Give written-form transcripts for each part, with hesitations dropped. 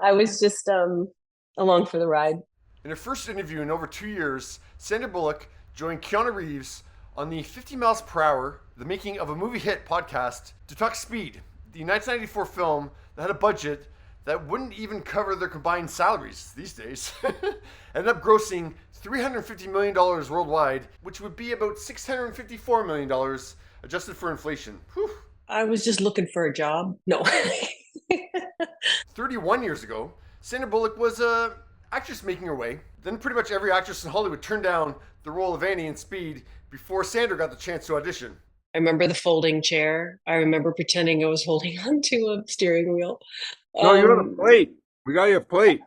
I was just along for the ride. In her first interview in over 2 years, Sandra Bullock joined Keanu Reeves on the 50 Miles Per Hour, the Making of a Movie Hit podcast to talk Speed, the 1994 film that had a budget that wouldn't even cover their combined salaries these days. Ended up grossing $350 million worldwide, which would be about $654 million adjusted for inflation. Whew. I was just looking for a job. No. 31 years ago, Sandra Bullock was a actress making her way. Then pretty much every actress in Hollywood turned down the role of Annie in Speed before Sandra got the chance to audition. I remember the folding chair. I remember pretending I was holding onto a steering wheel. No, you got a plate. We got you a plate.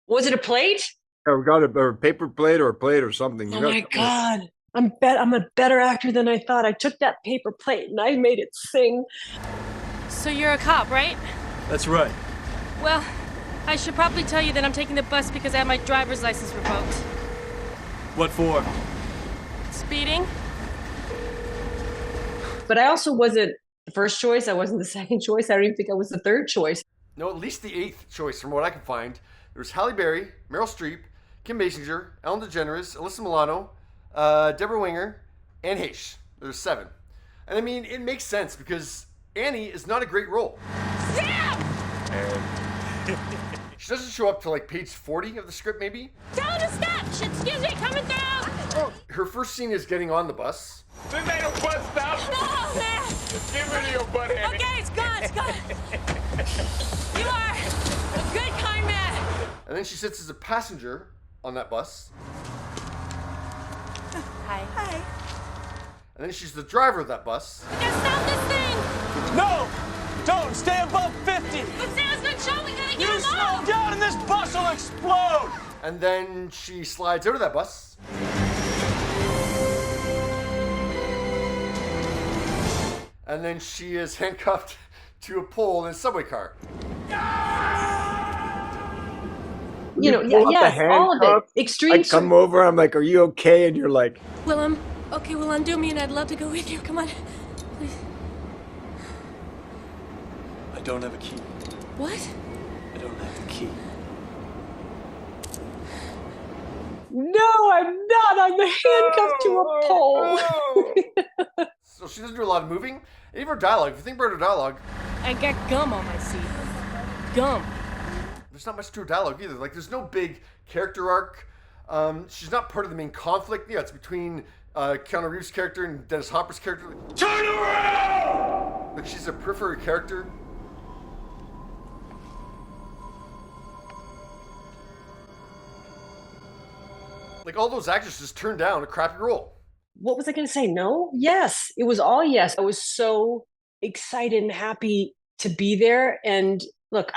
Was it a plate? Yeah, we got a paper plate or a plate or something. Oh my God. I'm a better actor than I thought. I took that paper plate and I made it sing. So you're a cop, right? That's right. Well, I should probably tell you that I'm taking the bus because I have my driver's license revoked. What for? Speeding? But I also wasn't the first choice. I wasn't the second choice. I don't even think I was the third choice. No, at least the eighth choice from what I can find. There's Halle Berry, Meryl Streep, Kim Basinger, Ellen DeGeneres, Alyssa Milano, Deborah Winger, and Heche. There's 7. And I mean, it makes sense because Annie is not a great role. Sam! She doesn't show up to like page 40 of the script, maybe. Tell her to stop! Excuse me, coming through! Her first scene is getting on the bus. This ain't no bus stop. Oh, man! Just get rid of your butt, Annie. Okay, it's gone, it's gone. You are a good, kind man. And then she sits as a passenger on that bus. Hi. Hi. And then she's the driver of that bus. We gotta stop this thing! No! Don't! Stay above 50! But Sam's been shot, we gotta get You him slow off! down and this bus will explode! And then she slides out of that bus. And then she is handcuffed to a pole in a subway car. You know, pull out the yes, all of handcuff. it. Extreme. I come over, I'm like, are you okay? And you're like, Willem, okay, well, undo me and I'd love to go with you. Come on. Please. I don't have a key. What? I don't have the key. No, I'm not. I'm handcuffed to a pole. So she doesn't do a lot of moving. And even her dialogue, if you think about her dialogue, I got gum on my seat. Gum. there's not much to her dialogue either. Like, there's no big character arc. She's not part of the main conflict. Yeah, it's between Keanu Reeves' character and Dennis Hopper's character. Turn around! Like, she's a periphery character. Like, all those actresses turned down a crappy role. What was I going to say? No? Yes. It was all yes. I was so excited and happy to be there. And look,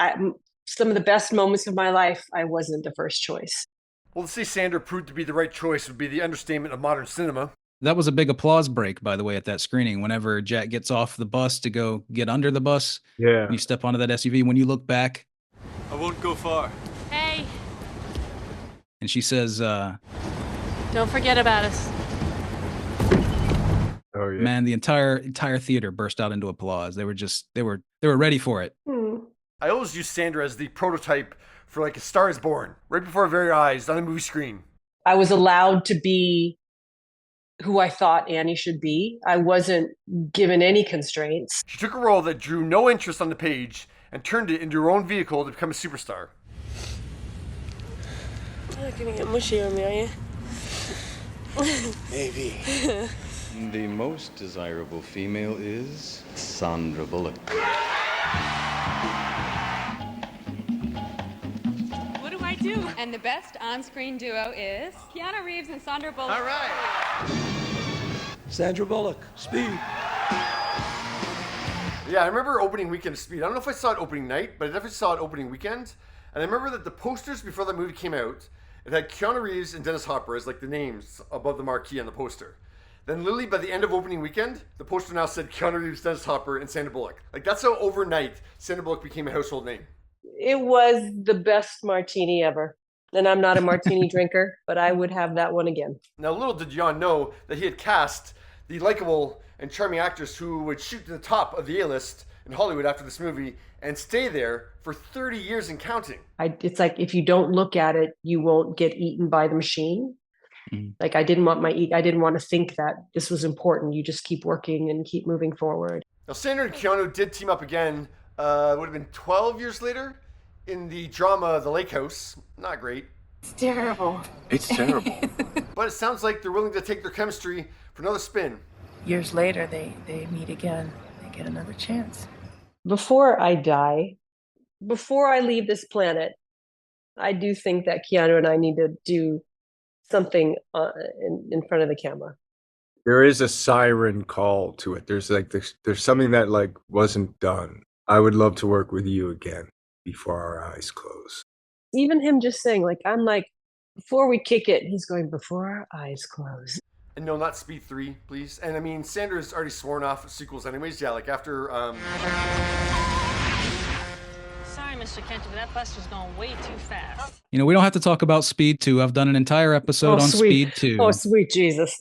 some of the best moments of my life, I wasn't the first choice. Well, to say Sandra proved to be the right choice would be the understatement of modern cinema. That was a big applause break, by the way, at that screening. Whenever Jack gets off the bus to go get under the bus, yeah, you step onto that SUV. When you look back, I won't go far. Hey, and she says, don't forget about us. oh yeah, man, the entire theater burst out into applause. They were ready for it. I always use Sandra as the prototype for like A Star is Born, right before our very eyes on the movie screen. I was allowed to be who I thought Annie should be. I wasn't given any constraints. She took a role that drew no interest on the page and turned it into her own vehicle to become a superstar. You're not gonna get mushy on me, are you? Maybe. The most desirable female is Sandra Bullock. What do I do? And the best on-screen duo is Keanu Reeves and Sandra Bullock. All right. Sandra Bullock, Speed. Yeah, I remember opening weekend of Speed. I don't know if I saw it opening night, but I definitely saw it opening weekend. And I remember that the posters before that movie came out, it had Keanu Reeves and Dennis Hopper as like the names above the marquee on the poster. Then literally by the end of opening weekend, the poster now said Keanu Reeves, Dennis Hopper, and Sandra Bullock. Like, that's how overnight Sandra Bullock became a household name. It was the best martini ever. And I'm not a martini drinker, but I would have that one again. Now, little did Jan know that he had cast the likable and charming actress who would shoot to the top of the A-list in Hollywood after this movie and stay there for 30 years and counting. It's like, if you don't look at it, you won't get eaten by the machine. Like, I didn't want to think that this was important. You just keep working and keep moving forward. Now, Sandra and Keanu did team up again. It would have been 12 years later in the drama The Lake House. Not great. It's terrible. It's terrible. But it sounds like they're willing to take their chemistry for another spin. Years later, they meet again. They get another chance. Before I die, before I leave this planet, I do think that Keanu and I need to do something in front of the camera. There is a siren call to it. There's something that like wasn't done. I would love to work with you again before our eyes close. Even him just saying, like, I'm like, before we kick it, he's going, before our eyes close. And no, not Speed 3, please. And I mean, Sandra's already sworn off sequels anyways. Yeah, like after... Sorry, Mr. Kent, but that bus was going way too fast. You know, we don't have to talk about Speed 2. I've done an entire episode on sweet. Speed 2. Oh, sweet Jesus.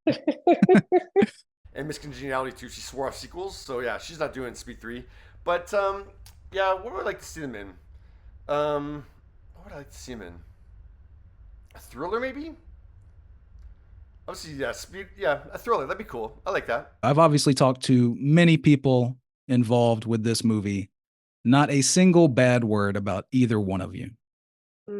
And Miss Congeniality 2, she swore off sequels. So yeah, she's not doing Speed 3. But yeah, what would I like to see them in? What would I like to see them in? A thriller, maybe? Obviously, yeah, a thriller. That'd be cool. I like that. I've obviously talked to many people involved with this movie. Not a single bad word about either one of you.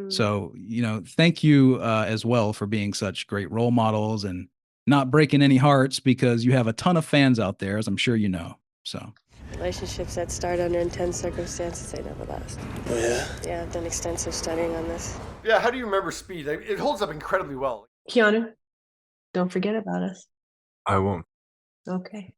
So, you know, thank you as well for being such great role models and not breaking any hearts, because you have a ton of fans out there, as I'm sure you know. So Relationships that start under intense circumstances, they never last. Oh, yeah? Yeah, I've done extensive studying on this. Yeah, how do you remember Speed? It holds up incredibly well. Keanu, don't forget about us. I won't. Okay.